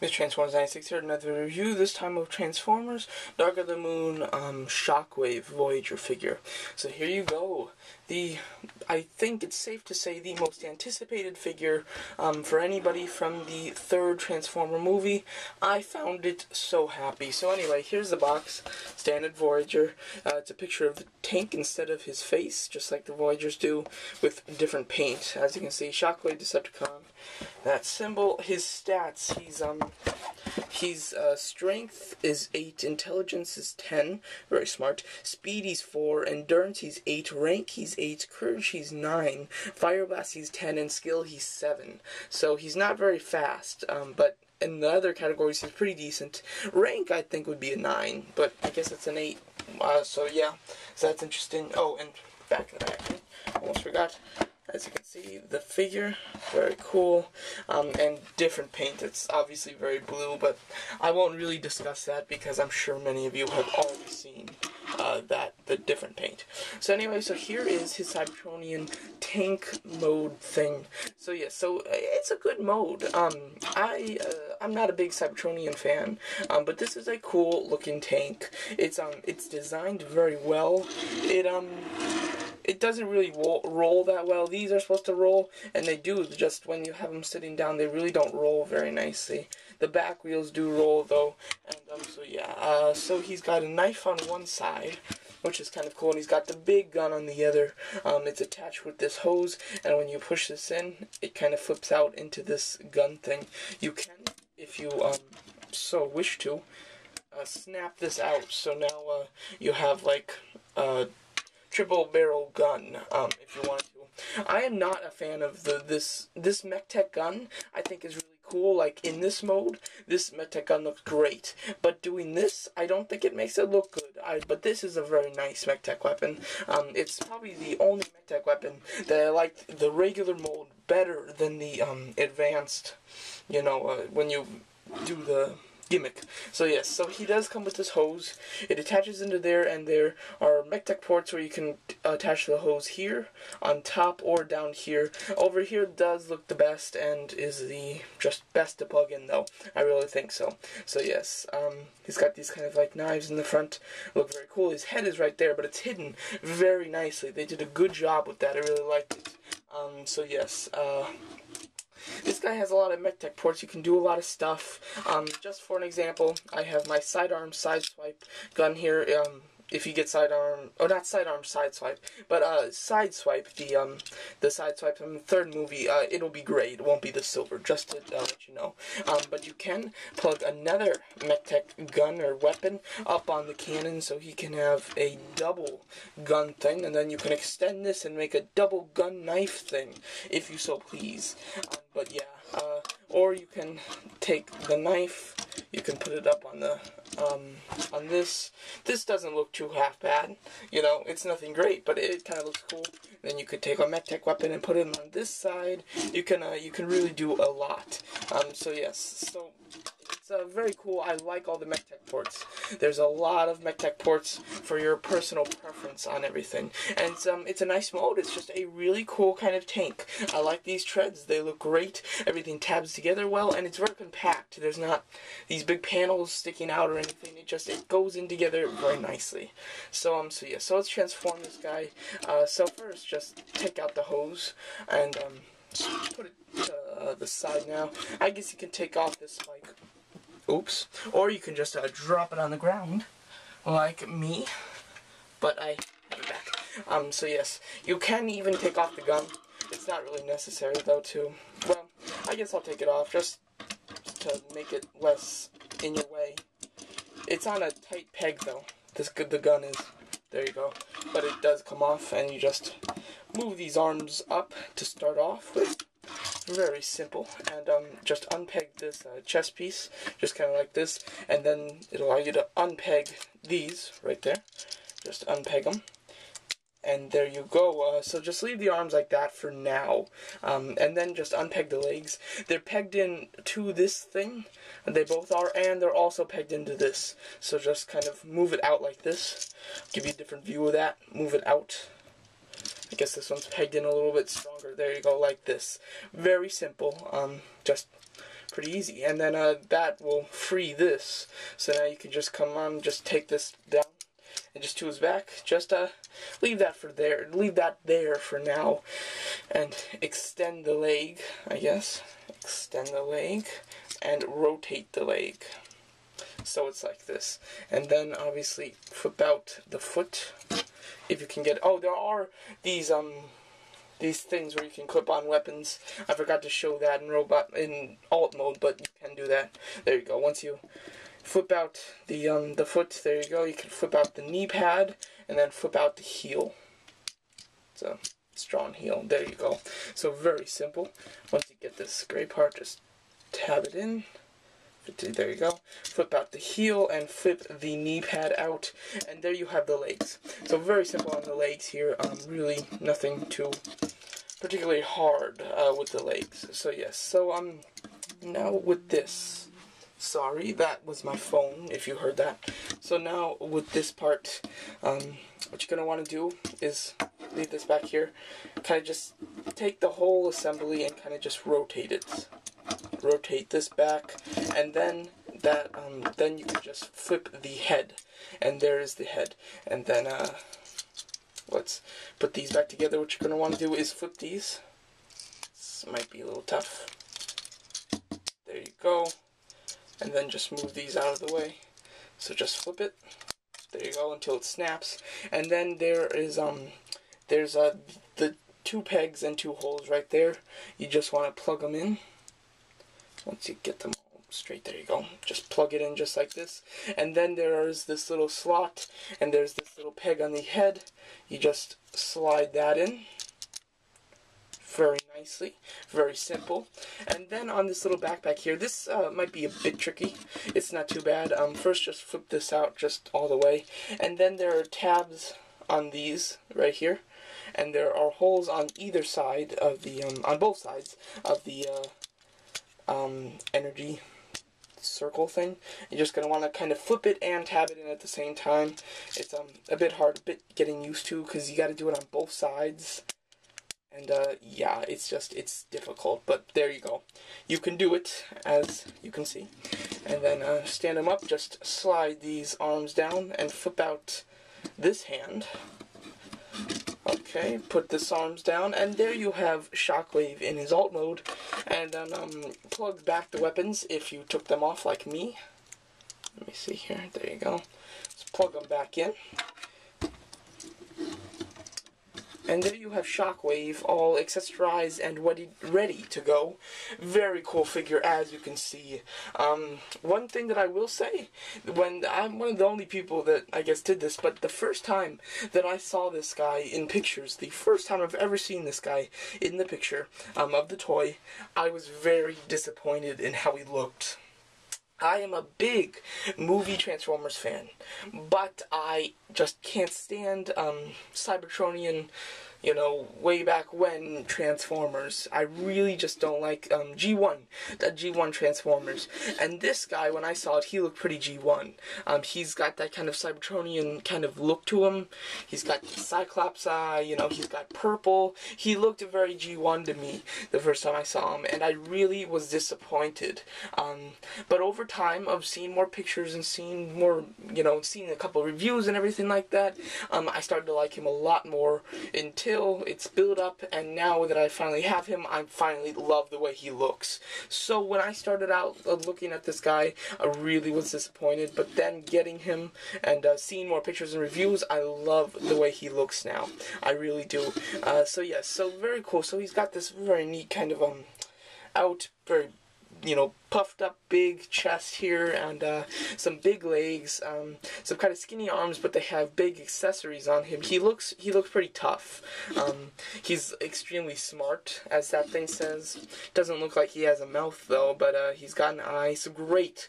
It's Transformers 96 here, another review, this time of Transformers Dark of the Moon Shockwave Voyager figure. So here you go. I think it's safe to say the most anticipated figure for anybody from the third Transformer movie. I found it so happy. So anyway, here's the box. Standard Voyager. It's a picture of the tank instead of his face, just like the Voyagers do, with different paint. As you can see, Shockwave Decepticon. That symbol, his stats, he's strength is 8, intelligence is 10, very smart, speed he's 4, endurance he's 8, rank he's 8, courage he's 9, fire blast he's 10, and skill he's 7. So he's not very fast, but in the other categories he's pretty decent. Rank I think would be a 9, but I guess it's an 8. So yeah, so that's interesting. Oh, and back of the back, almost forgot. As you can see, the figure, very cool, and different paint. It's obviously very blue, but I won't really discuss that because I'm sure many of you have already seen the different paint. So anyway, so here is his Cybertronian tank mode thing. So yeah, so it's a good mode. I'm not a big Cybertronian fan, but this is a cool looking tank. It's designed very well. It doesn't really roll that well. These are supposed to roll, and they do, just when you have them sitting down, they really don't roll very nicely. The back wheels do roll, though, and so yeah. So he's got a knife on one side, which is kind of cool, and he's got the big gun on the other. It's attached with this hose, and when you push this in, it kind of flips out into this gun thing. You can, if you so wish to, snap this out, so now you have like triple barrel gun, if you want to. I am not a fan of this MechTech gun. I think is really cool. Like in this mode, this MechTech gun looks great, but doing this, I don't think it makes it look good. But this is a very nice MechTech weapon. It's probably the only MechTech weapon that I like the regular mode better than the advanced. You know, when you do the gimmick. So yes, so he does come with this hose. It attaches into there, and there are MechTech ports where you can attach the hose here, on top, or down here. Over here does look the best, and is the just best to plug in, though. I really think so. So yes, he's got these kind of like knives in the front. Look very cool. His head is right there, but it's hidden very nicely. They did a good job with that. I really liked it. So yes, this guy has a lot of MechTech ports. You can do a lot of stuff. Just for an example, I have my sidearm sideswipe gun here. If you get sidearm, or not sidearm sideswipe, but sideswipe, the sideswipe from the third movie, it'll be gray. It won't be the silver, just to let you know. But you can plug another MechTech gun or weapon up on the cannon, so he can have a double gun thing, and then you can extend this and make a double gun knife thing, if you so please. But yeah, or you can take the knife, you can put it up on the on this. This doesn't look too half bad, you know, it's nothing great, but it kind of looks cool. Then you could take a MechTech weapon and put it on this side. You can really do a lot. So yes, so it's very cool. I like all the MechTech ports. There's a lot of MechTech ports for your personal preference on everything, and it's a nice mode. It's just a really cool kind of tank. I like these treads. They look great. Everything tabs together well, and it's very compact. There's not these big panels sticking out or anything. It goes in together very nicely. So yeah. So let's transform this guy. So first, just take out the hose and just put it to the side now. I guess you can take off this spike. Oops. Or you can just drop it on the ground, like me. But I have it back. So yes, you can even take off the gun. It's not really necessary, though, to... Well, I guess I'll take it off, just to make it less in your way. It's on a tight peg, though. The gun is. There you go. But it does come off, and you just move these arms up to start off with. Very simple, and just unpeg this chest piece, just kind of like this, and then it'll allow you to unpeg these right there. Just unpeg them, and there you go. So just leave the arms like that for now, and then just unpeg the legs. They're pegged in to this thing, and they both are, and they're also pegged into this. So just kind of move it out like this. Give you a different view of that. Move it out. I guess this one's pegged in a little bit stronger. There you go, like this. Very simple. Just pretty easy. And then that will free this. So now you can just come on, just take this down and just to his back. Just leave that there for now, and extend the leg, I guess. Extend the leg and rotate the leg. So it's like this. And then obviously flip out the foot if you can get. Oh, there are these things where you can clip on weapons. I forgot to show that in alt mode, but you can do that. There you go. Once you flip out the foot, there you go. You can flip out the knee pad and then flip out the heel. So strong heel. There you go. So very simple. Once you get this gray part, just tab it in. There you go. Flip out the heel and flip the knee pad out, and there you have the legs. So very simple on the legs here. Really nothing too particularly hard with the legs. So yes. So now with this. Sorry, that was my phone, if you heard that. So now, with this part, what you're going to want to do is leave this back here. Kind of just take the whole assembly and kind of just rotate it. Rotate this back, and then then you can just flip the head. And there is the head. And then, let's put these back together. What you're going to want to do is flip these. This might be a little tough. There you go. And then just move these out of the way. So just flip it. There you go, until it snaps. And then there is there's the 2 pegs and 2 holes right there. You just want to plug them in. Once you get them all straight, there you go. Just plug it in just like this. And then there is this little slot, and there's this little peg on the head. You just slide that in. Very nicely, very simple. And then on this little backpack here, this might be a bit tricky. It's not too bad. First, just flip this out just all the way, and then there are tabs on these right here, and there are holes on either side of the on both sides of the energy circle thing. You're just going to want to kind of flip it and tab it in at the same time. It's a bit hard, a bit getting used to, because you got to do it on both sides. And yeah, it's difficult, but there you go. You can do it, as you can see. And then stand them up, just slide these arms down and flip out this hand. Okay, put this arms down, and there you have Shockwave in his alt mode. And then plug back the weapons if you took them off like me. Let me see here, there you go. Just plug them back in. And there you have Shockwave, all accessorized and ready to go. Very cool figure, as you can see. One thing that I will say, when I'm one of the only people that I guess did this, but the first time that I saw this guy in pictures, the first time I've ever seen this guy in the picture of the toy, I was very disappointed in how he looked. I am a big movie Transformers fan, but I just can't stand Cybertronian, you know, way back when Transformers. I really just don't like G1, the G1 Transformers. And this guy, when I saw it, he looked pretty G1. He's got that kind of Cybertronian kind of look to him. He's got Cyclops eye, you know, he's got purple. He looked very G1 to me the first time I saw him, and I really was disappointed. But over time of seeing more pictures and seeing more, you know, seeing a couple reviews and everything like that, I started to like him a lot more until it's built up, and now that I finally have him, I finally love the way he looks. So when I started out looking at this guy, I really was disappointed, but then getting him and seeing more pictures and reviews, I love the way he looks now. I really do. So yes, so very cool. So he's got this very neat kind of very, you know, puffed up big chest here, and some big legs, some kind of skinny arms, but they have big accessories on him. He looks pretty tough. He's extremely smart, as that thing says. Doesn't look like he has a mouth though, but he's got an eye. So great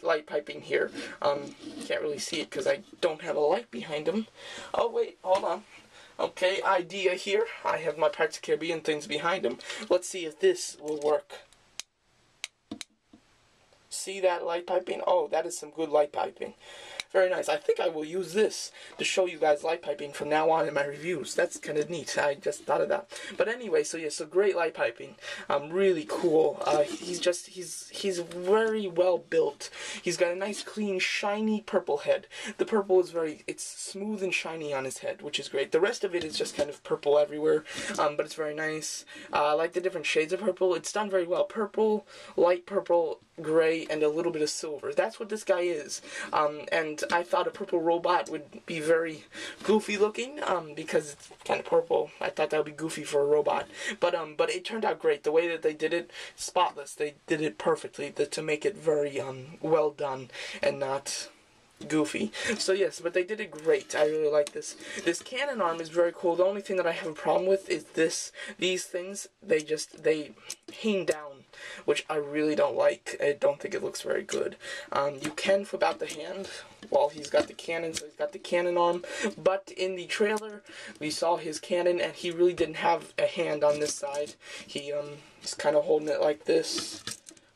light piping here. Can't really see it because I don't have a light behind him. Oh wait, hold on. Okay, idea here. I have my Pirates of the Caribbean things behind him. Let's see if this will work. See that light piping? Oh, that is some good light piping. very nice. I think I will use this to show you guys light piping from now on in my reviews. That's kind of neat. I just thought of that. But anyway, so yeah, so great light piping. Really cool. He's very well built. He's got a nice, clean, shiny purple head. The purple is it's smooth and shiny on his head, which is great. The rest of it is just kind of purple everywhere, but it's very nice. I like the different shades of purple. It's done very well. Purple, light purple, gray, and a little bit of silver. That's what this guy is. And I thought a purple robot would be very goofy looking, because it's kind of purple. I thought that would be goofy for a robot. But it turned out great. The way that they did it, spotless. They did it perfectly to make it very well done and not goofy. So yes, but they did it great. I really like this. This cannon arm is very cool. The only thing that I have a problem with is these things, they hang down, which I really don't like. I don't think it looks very good. You can flip out the hand while he's got the cannon, so he's got the cannon arm, but in the trailer we saw his cannon and he really didn't have a hand on this side. He's kind of holding it like this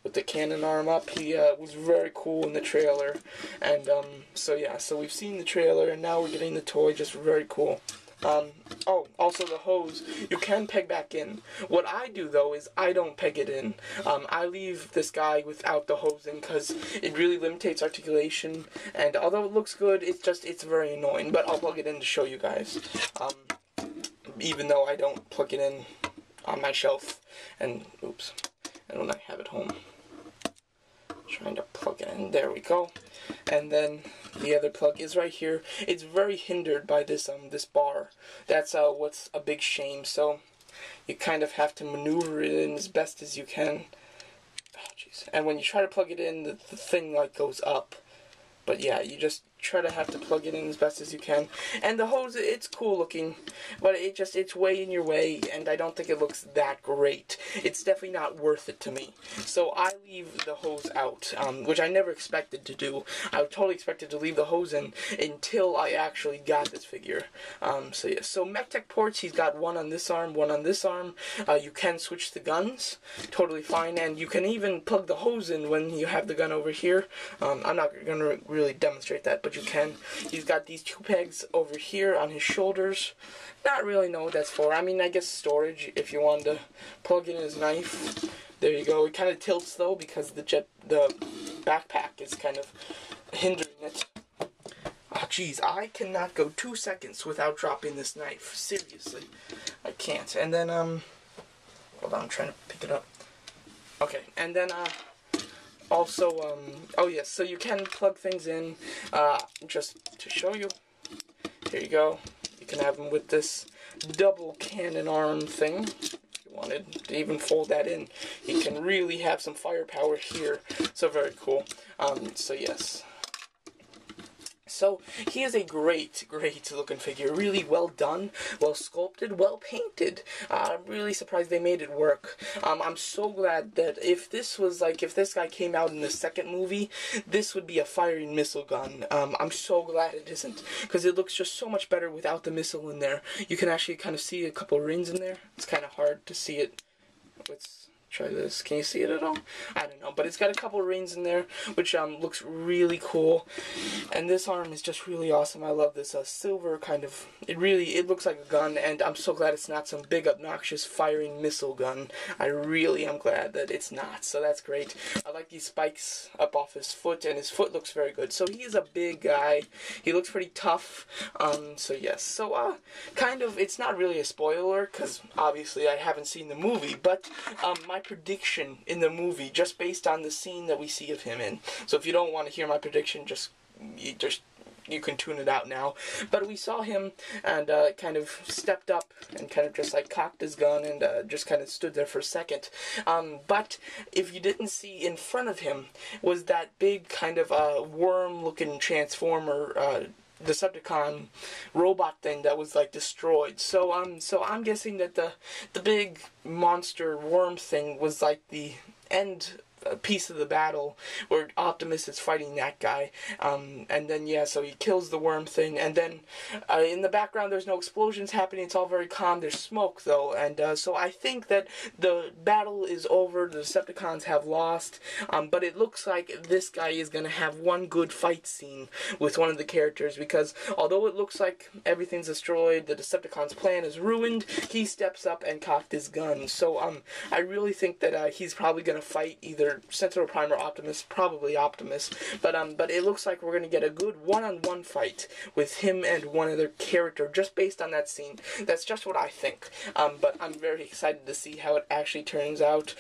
with the cannon arm up. He was very cool in the trailer, and so yeah, so we've seen the trailer and now we're getting the toy. Just very cool. Oh, also the hose, you can peg back in. What I do though is I don't peg it in. I leave this guy without the hose in because it really limitates articulation, and although it looks good, it's very annoying, but I'll plug it in to show you guys. Even though I don't plug it in on my shelf, and oops, and when I have it home. Trying to plug it in. There we go. And then the other plug is right here. It's very hindered by this bar. That's what's a big shame. So you kind of have to maneuver it in as best as you can. Oh, jeez. And when you try to plug it in, the thing like goes up. But yeah, you just try to have to plug it in as best as you can. And the hose, it's cool looking, but it's way in your way, and I don't think it looks that great. It's definitely not worth it to me. So I leave the hose out, which I never expected to do. I totally expected to leave the hose in until I actually got this figure. So yeah, so MechTech ports, he's got one on this arm, one on this arm. You can switch the guns, totally fine, and you can even plug the hose in when you have the gun over here. I'm not going to really demonstrate that, but you can. He's got these two pegs over here on his shoulders. Not really know what that's for. I mean, I guess storage if you wanted to plug in his knife. There you go. It kind of tilts though because the backpack is kind of hindering it. Oh jeez, I cannot go 2 seconds without dropping this knife. Seriously, I can't. And then hold on, I'm trying to pick it up. Okay, and then also, oh yes, so you can plug things in, just to show you. Here you go. You can have them with this double cannon arm thing. If you wanted to even fold that in, you can really have some firepower here. So very cool. So yes. So he is a great looking figure. Really well done, well sculpted, well painted. I'm really surprised they made it work. I'm so glad that if this guy came out in the second movie, this would be a firing missile gun. I'm so glad it isn't, because it looks just so much better without the missile in there. You can actually kind of see a couple rings in there. It's kind of hard to see it. Let's try this. Can you see it at all? I don't know, but it's got a couple rings in there, which looks really cool. And this arm is just really awesome. I love this silver kind of. It looks like a gun, and I'm so glad it's not some big obnoxious firing missile gun. I really am glad that it's not. So that's great. I like these spikes up off his foot, and his foot looks very good. So he is a big guy. He looks pretty tough. So yes. So kind of. It's not really a spoiler because obviously I haven't seen the movie, but my prediction in the movie, just based on the scene that we see of him in. So if you don't want to hear my prediction, you can tune it out now. But we saw him and kind of stepped up and kind of just like cocked his gun and just kind of stood there for a second. But if you didn't see, in front of him was that big kind of worm-looking transformer Decepticon robot thing that was like destroyed. So I'm guessing that the big monster worm thing was like the end piece of the battle where Optimus is fighting that guy, and then yeah, so he kills the worm thing, and then in the background there's no explosions happening, it's all very calm, there's smoke though, and so I think that the battle is over, the Decepticons have lost, but it looks like this guy is going to have one good fight scene with one of the characters, because although it looks like everything's destroyed, the Decepticons' plan is ruined, he steps up and cocked his gun. So I really think that he's probably going to fight either Sentinel Prime or Optimus, probably Optimus, but it looks like we're going to get a good one-on-one fight with him and one other character just based on that scene. That's just what I think, but I'm very excited to see how it actually turns out.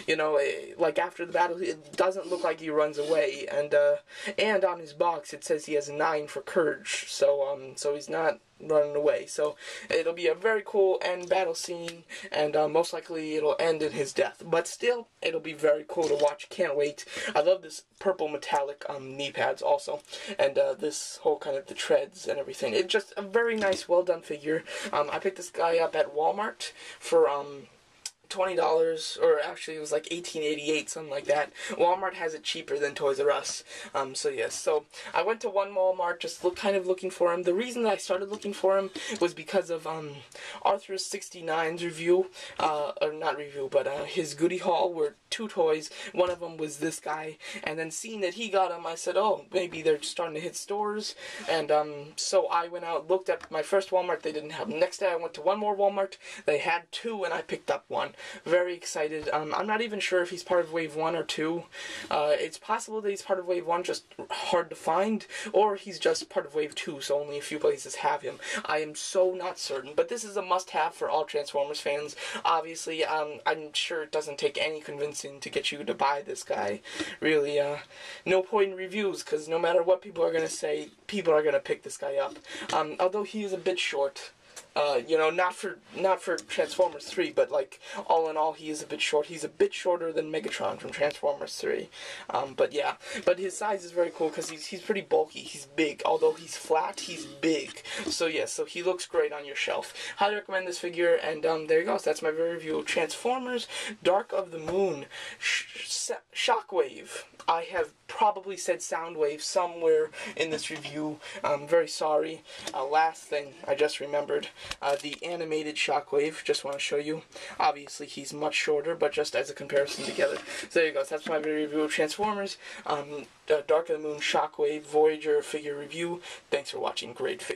You know, like after the battle, it doesn't look like he runs away, and on his box it says he has 9 for courage, so he's not running away. So it'll be a very cool end battle scene, and most likely it'll end in his death, but still it'll be very cool to watch. Can't wait. I love this purple metallic knee pads also, and this whole kind of the treads and everything. It's just a very nice, well done figure. I picked this guy up at Walmart for $20, or actually it was like $18.88, something like that. Walmart has it cheaper than Toys R Us. So yes, so I went to one Walmart just kind of looking for him. The reason that I started looking for him was because of Arthur's 69's review, or not review, but his goodie haul were 2 toys. One of them was this guy, and then seeing that he got him, I said, oh, maybe they're starting to hit stores, and so I went out, looked at my first Walmart, they didn't have them. Next day I went to one more Walmart, they had 2, and I picked up one. Very excited. I'm not even sure if he's part of Wave 1 or 2. It's possible that he's part of Wave 1, just hard to find, or he's just part of Wave 2, so only a few places have him. I am so not certain, but this is a must-have for all Transformers fans. Obviously, I'm sure it doesn't take any convincing to get you to buy this guy. Really, no point in reviews, because no matter what people are going to say, people are going to pick this guy up. Although he is a bit short. You know, not for Transformers 3, but like all in all, he is a bit short. He's a bit shorter than Megatron from Transformers 3. But yeah, but his size is very cool because he's pretty bulky. He's big. Although he's flat, he's big. So yeah, so he looks great on your shelf. Highly recommend this figure. And there you go. So that's my very review of Transformers Dark of the Moon Shockwave. I have probably said Soundwave somewhere in this review. I'm very sorry. Last thing I just remembered. The animated Shockwave, just want to show you. Obviously, he's much shorter, but just as a comparison together. So there you go. So that's my review of Transformers. Dark of the Moon Shockwave Voyager figure review. Thanks for watching. Great figure.